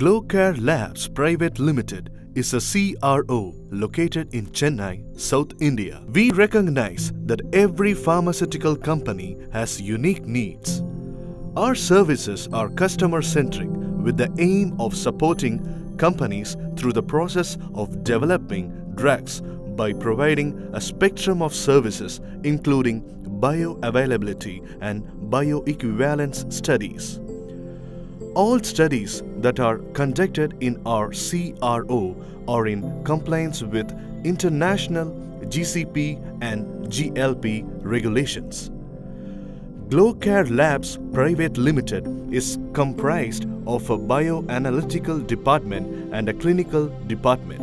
Glocare Labs Private Limited is a CRO located in Chennai, South India. We recognize that every pharmaceutical company has unique needs. Our services are customer-centric with the aim of supporting companies through the process of developing drugs by providing a spectrum of services including bioavailability and bioequivalence studies. All studies that are conducted in our CRO are in compliance with international GCP and GLP regulations. Glocare Labs Private Limited is comprised of a bioanalytical department and a clinical department.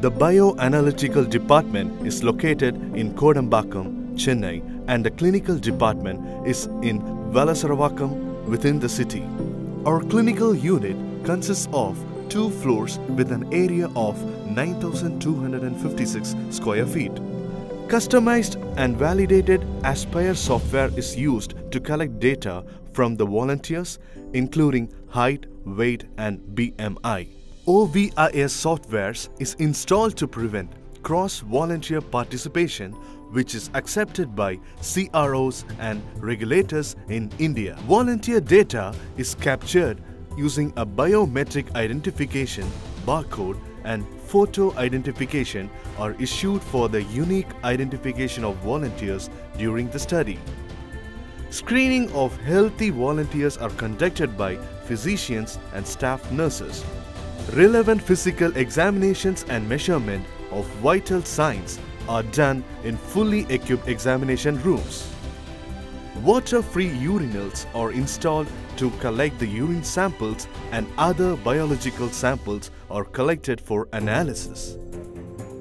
The bioanalytical department is located in Kodambakkam, Chennai, and the clinical department is in Velasaravakkam within the city. Our clinical unit consists of 2 floors with an area of 9,256 square feet. Customized and validated Aspire software is used to collect data from the volunteers, including height, weight, and BMI. OVIS software is installed to prevent cross-volunteer participation, which is accepted by CROs and regulators in India. Volunteer data is captured using a biometric identification, barcode, and photo identification are issued for the unique identification of volunteers during the study. Screening of healthy volunteers are conducted by physicians and staff nurses. Relevant physical examinations and measurement of vital signs are done in fully equipped examination rooms. Water-free urinals are installed to collect the urine samples, and other biological samples are collected for analysis.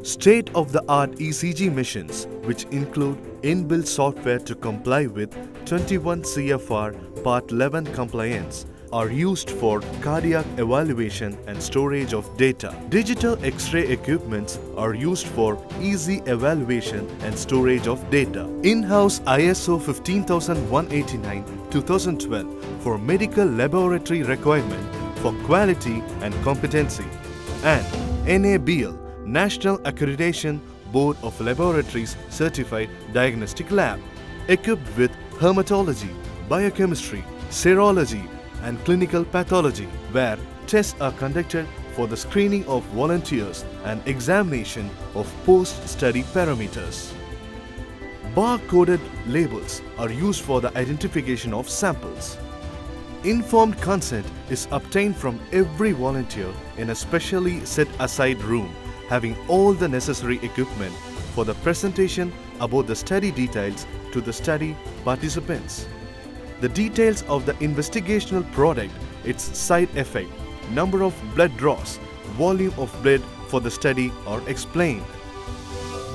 State-of-the-art ECG machines, which include inbuilt software to comply with 21 CFR Part 11 compliance, are used for cardiac evaluation and storage of data. Digital X-ray equipments are used for easy evaluation and storage of data. In-house ISO 15189-2012 for medical laboratory requirement for quality and competency, and NABL, National Accreditation Board of Laboratories Certified Diagnostic Lab, equipped with hematology, biochemistry, serology, and clinical pathology, where tests are conducted for the screening of volunteers and examination of post-study parameters. Bar-coded labels are used for the identification of samples. Informed consent is obtained from every volunteer in a specially set-aside room having all the necessary equipment for the presentation about the study details to the study participants. The details of the investigational product, its side effect, number of blood draws, volume of blood for the study are explained.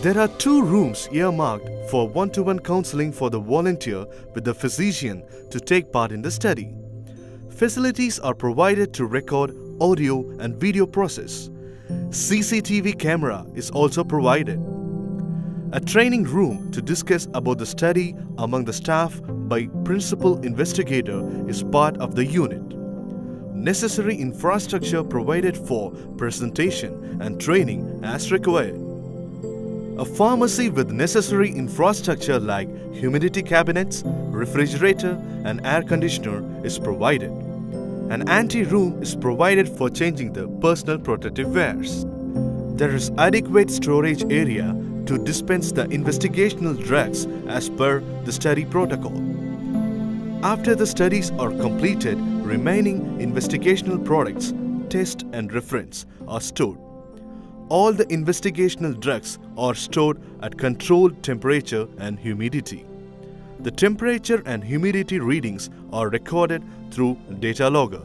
There are 2 rooms earmarked for one-to-one counseling for the volunteer with the physician to take part in the study. Facilities are provided to record audio and video process. CCTV camera is also provided. A training room to discuss about the study among the staff by principal investigator is part of the unit. Necessary infrastructure provided for presentation and training as required. A pharmacy with necessary infrastructure like humidity cabinets, refrigerator, and air conditioner is provided. An ante-room is provided for changing the personal protective wears. There is adequate storage area to dispense the investigational drugs as per the study protocol. After the studies are completed, remaining investigational products, test and reference are stored. All the investigational drugs are stored at controlled temperature and humidity. The temperature and humidity readings are recorded through data logger.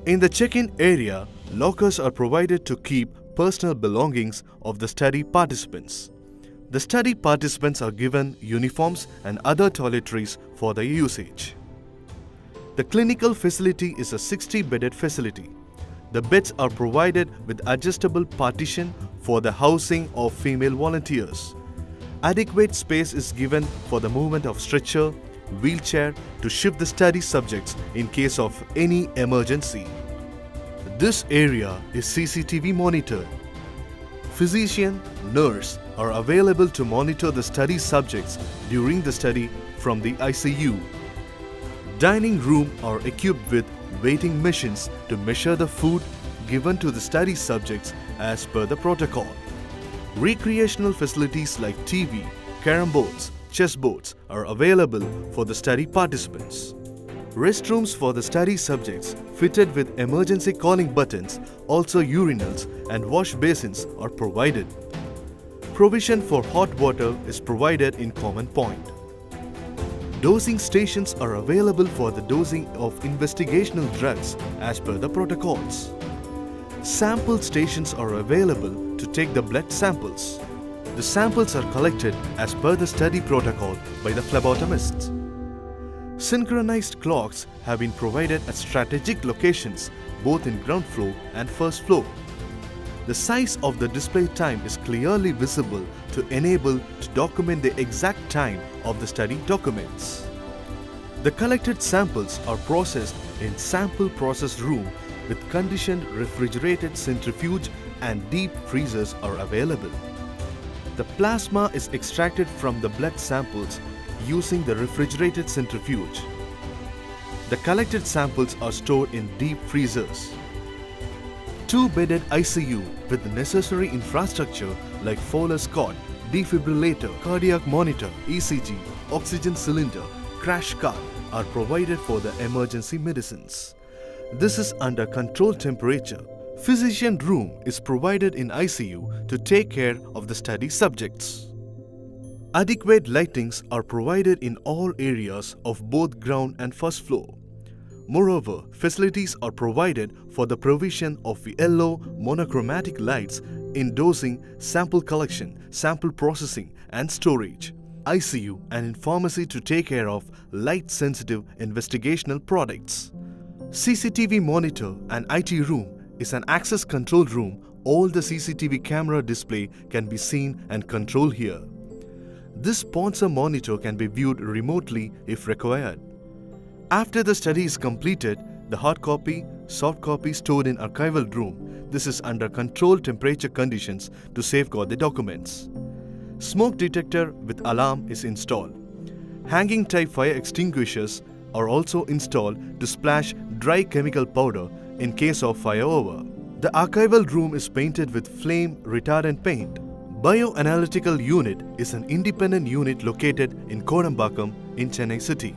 In the check-in area, lockers are provided to keep personal belongings of the study participants. The study participants are given uniforms and other toiletries for their usage. The clinical facility is a 60-bedded facility. The beds are provided with adjustable partition for the housing of female volunteers. Adequate space is given for the movement of stretcher, wheelchair to shift the study subjects in case of any emergency. This area is CCTV monitored. Physician, nurse are available to monitor the study subjects during the study from the ICU. Dining room are equipped with weighting machines to measure the food given to the study subjects as per the protocol. Recreational facilities like TV, carom boards, chess boards are available for the study participants. Restrooms for the study subjects fitted with emergency calling buttons, also urinals and wash basins are provided. Provision for hot water is provided in common point. Dosing stations are available for the dosing of investigational drugs as per the protocols. Sample stations are available to take the blood samples. The samples are collected as per the study protocol by the phlebotomists. Synchronized clocks have been provided at strategic locations both in ground floor and first floor. The size of the display time is clearly visible to enable to document the exact time of the study documents. The collected samples are processed in sample process room with conditioned refrigerated centrifuge and deep freezers are available. The plasma is extracted from the blood samples using the refrigerated centrifuge. The collected samples are stored in deep freezers. Two-bedded ICU with the necessary infrastructure like Fowler's cot, defibrillator, cardiac monitor, ECG, oxygen cylinder, crash cart are provided for the emergency medicines. This is under controlled temperature. Physician room is provided in ICU to take care of the study subjects. Adequate lightings are provided in all areas of both ground and first floor. Moreover, facilities are provided for the provision of yellow monochromatic lights in dosing, sample collection, sample processing and storage, ICU and in pharmacy to take care of light-sensitive investigational products. CCTV monitor and IT room is an access control room. All the CCTV camera display can be seen and controlled here. This sponsor monitor can be viewed remotely if required. After the study is completed, the hard copy, soft copy stored in archival room. This is under controlled temperature conditions to safeguard the documents. Smoke detector with alarm is installed. Hanging type fire extinguishers are also installed to splash dry chemical powder in case of fire over. The archival room is painted with flame retardant paint. Bioanalytical unit is an independent unit located in Kodambakkam in Chennai city.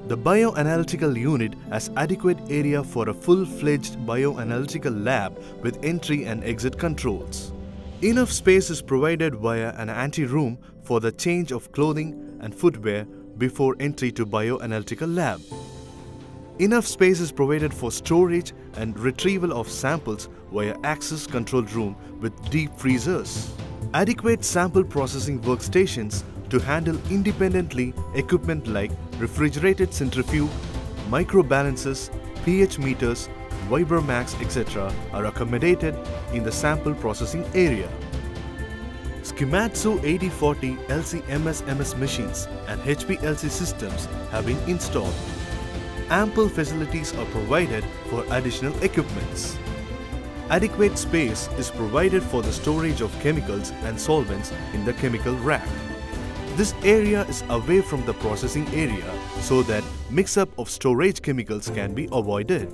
The bioanalytical unit has adequate area for a full-fledged bioanalytical lab with entry and exit controls. Enough space is provided via an ante-room for the change of clothing and footwear before entry to bioanalytical lab. Enough space is provided for storage and retrieval of samples via access control room with deep freezers. Adequate sample processing workstations to handle independently equipment like refrigerated centrifuge, microbalances, pH meters, Vibramax, etc. are accommodated in the sample processing area. Skimatsu 8040 LC-MS machines and HPLC systems have been installed. Ample facilities are provided for additional equipments. Adequate space is provided for the storage of chemicals and solvents in the chemical rack. This area is away from the processing area so that mix-up of storage chemicals can be avoided.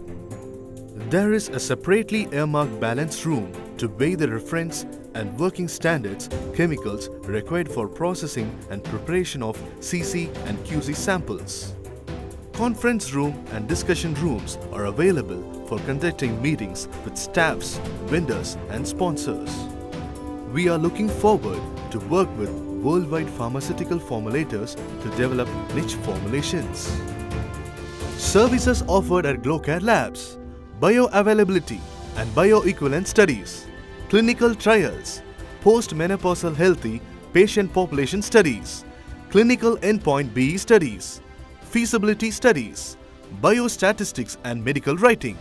There is a separately earmarked balance room to weigh the reference and working standards chemicals required for processing and preparation of CC and QC samples. Conference room and discussion rooms are available for conducting meetings with staffs, vendors and sponsors. We are looking forward to work with worldwide pharmaceutical formulators to develop niche formulations. Services offered at Glocare Labs: bioavailability and bioequivalent studies, clinical trials, post-menopausal healthy patient population studies, clinical endpoint BE studies, feasibility studies, biostatistics and medical writing.